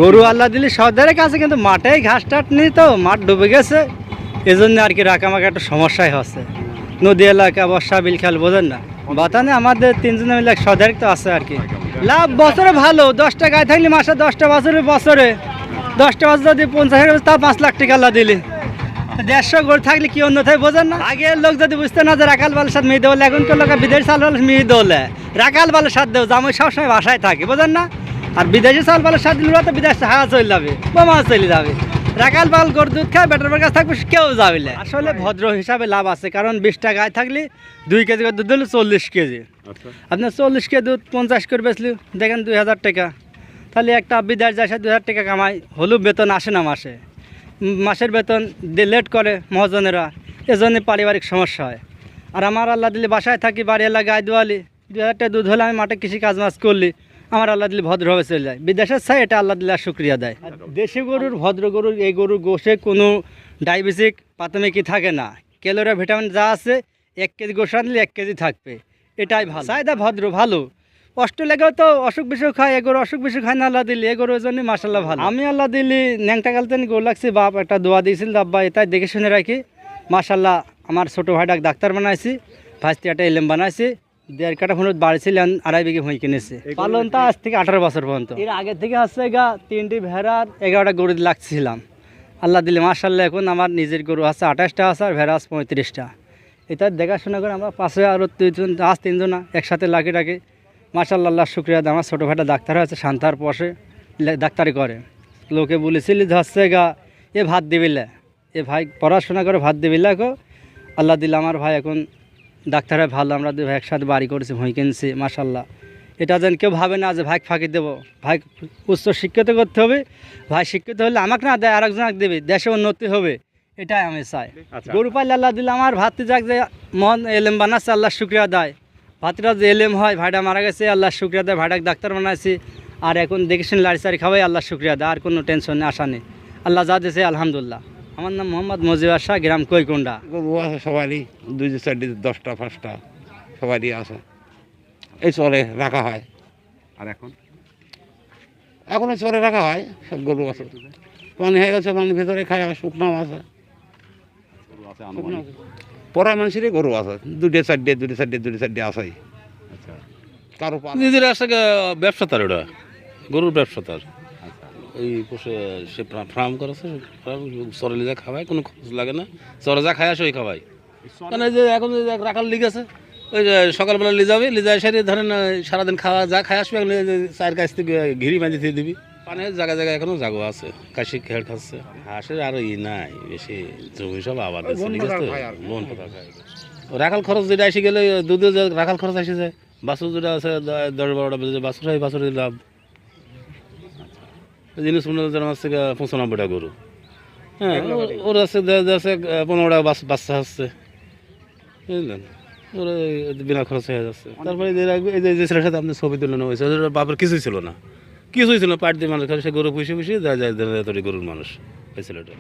গরু আল্লাহ দিলে সর্দারের কাছে, কিন্তু মাঠে ঘাস টাট নেই, তো মাঠ ডুবে গেছে, এজন্য আর কি রাখামাখা একটা সমস্যাই হচ্ছে। নদী এলাকা, বর্ষা বিল খেয়াল বোঝেন না, বাতানে আমাদের তিনজনে মিলে সর্দারিক তো আছে আর কি। লাভ বছরে ভালো, 10টা গায়ে থাকলে মাসে 10টা বছরে 10টা বছর যদি 50 তা 5 লাখ টাকা আল্লাহ দিলে, 150 গরু থাকলে কি অন্যথায় বোঝেন না। আগের লোক যদি বুঝতে না যে রাখাল বালের সাথে মেয়ে দেওয়ালে, এখনকার লোক বিদেশি চাল বালের মেয়ে দেওয়ালে রাখাল বালের সাথে দেও, জামাই সবসময় বাসায় থাকে, বোঝেন না। আর বিদেশি চাল বালের সাথে দিলে তো বিদেশ হাওয়া চলে যাবে, বোমা চলে যাবে। রাখাল বাল গরু দুধ খায়, বেটার কাছে থাকবে, কেউ যাবে না। আসলে ভদ্র হিসাবে লাভ আছে, কারণ 20টা গায়ে থাকলে 2 কেজি করে দুধ দিলে 40 কেজি। আপনার 40 কেজি দুধ 50 করে বেচলি, দেখেন 2000 টাকা। তাহলে একটা বিদেশ যায় 2000 টাকা কামাই, হলেও বেতন আসে না মাসে, মাসের বেতন লেট করে মহাজনেরা, এজন্য পারিবারিক সমস্যা হয়। আর আমার আল্লাহ দিলে বাসায় থাকি, বাড়ি এলাকা গায়ে দোয়ালি, 2000 টাকা দুধ হলে আমি মাঠে কৃষি কাজ মাছ করলি, আমার আল্লাহ দিলে ভদ্রভাবে চলে যায়। বিদেশের চাই এটা আল্লাহ দিলে শুক্রিয়া দেয়। দেশি গরুর, ভদ্র গরুর, এই গরুর গোশে কোনো ডায়াবেটিক প্রাথমিকই থাকে না, ক্যালোরি ভিটামিন যা আছে 1 কেজি গোশ আনলে 1 কেজি থাকবে, এটাই ভালো। চাহিদা ভদ্র ভালো, কষ্ট লেগেও তো অসুখ বিসুখ খায়, এগোর অসুখ বিসুখ খায় না আল্লাহ দিলি, এগোর ওই জন্য মাসাল্লাহ ভালো। আমি আল্লাহ দিলি ন্যাংটা গালতেন গরু লাগছি, বাপ একটা দোয়া দিয়েছিল, দাব্বা এটাই দেখে শুনে রাখি। মাসাল্লাহ আমার ছোটো ভাইটাক ডাক্তার বানাইছি, ভাইস্তি একটা এলএম বানাইছি, 1.5 কাঠা ফোনত বাড়িছিলেন, 2.5 বিঘে ভুঁই কিনেছে। পালন তা আজ থেকে 18 বছর পর্যন্ত। এর আগে থেকে হচ্ছে 3টি ভেড়ার 11টা গরু লাগছিলাম, আল্লাহ দিলে মাসাল্লাহ এখন আমার নিজের গরু আছে 28টা আছে, আর ভেড়া আছে 35টা। এটা দেখাশোনা করে আমরা পাশে আরও 2জন আজ 3জন একসাথে লাগে ডাকে, মাশাআল্লাহ আল্লাহ শুক্রিয়া। আমার ছোটো ভাইটা ডাক্তার হয়েছে, শান্তার পশে ডাক্তারি করে। লোকে বলেছিলি হচ্ছে এ ভাত দিবিলে, এ ভাই পড়াশোনা করে ভাত দিবিলে গো, আল্লাহ দিলে আমার ভাই এখন ডাক্তার হয় ভালো। আমরা 2 ভাই একসাথে বাড়ি করেছি, ভুঁই কিনছি, মাশাআল্লাহ। এটা যেন কেউ ভাবে না যে ভাই ফাঁকি দেবো, ভাই উচ্চ শিক্ষিত করতে হবে, ভাই শিক্ষিত হলে আমাকে না দেয় আরেকজনকে দেবে, দেশে উন্নতি হবে, এটাই আমি চাই। গরু পাইলে আল্লাহ দিলে আমার ভাতটি যাক যে মন এলেম বানাচ্ছে, আল্লাহ শুক্রিয়া দেয়। ভাতিরা যে এলেম হয়, ভাইটা মারা গেছে, আল্লাহ শুক্রিয়া দেয়, ভাইটাকে ডাক্তার বানাইছি, আর এখন দেখে শুনে লাড়ি চাড়ি খাওয়াই, আল্লাহ শুক্রিয়া দেয়। আর কোনো টেনশন নেই, আশা নেই, আল্লাহ যা দিয়েছে আলহামদুলিল্লাহ। আমার নাম মোহাম্মদ মজিবর শাহ, গ্রাম কৈকুন্ডা। গরু আছে সবারই, 2-4 10টা 5টা সবারই আছে, এই চরে রাখা হয়। আর এখন এই চরে রাখা হয়, সব গরু আছে, পানি হয়ে গেছে, পানির ভিতরে খায়, শুকনাও আছে, গরু আছে আনুমানিক। পড়া মানুষেরই গরু আছে 2-4 আছেই। আচ্ছা কারো নিজের আসলে ব্যবসা তার, ওটা গরুর ব্যবসা তার। এই পোষে সে ফার্ম করেছে, চরে যা খাওয়ায়, কোনো খরচ লাগে না, চরে যা খায় আসে ওই খাওয়াই। মানে যে এখন রাখার লিগ আছে, ওই যে সকালবেলা লিয়ে যাবে, লিয়ে যায় সেরে ধরেন সারাদিন খাওয়া যা খায় আসবে, চায়ের কাছ থেকে ঘিরি বাঁধি দিয়ে দিবি। মানে জায়গায় জায়গায় এখনো জাগো আছে, কাশি খেয়াল খাচ্ছে, হাঁসের আরো নাই বেশি, জমি সব আবার বন পাতা খায়। রাখাল খরচ যেটা এসে গেলে, দুধে রাখাল খরচ এসে যায়, বাছুর যেটা আছে 10-12টা বেজে বাছুর হয়, বাছুরের লাভ। জিনিস আমার থেকে 95টা গরু, হ্যাঁ, ওর আছে 15টা বাচ্চা আসছে, বুঝলেন, ওরা বিনা খরচ হয়ে যাচ্ছে। তারপরে এই যে ছেলের সাথে আপনি ছবি তুলে হয়েছে, বাপের কিছুই ছিল না, পাট দিয়ে মানুষ, সে গরু পুষে যায় গরুর মানুষ, ওই ছেলেটা।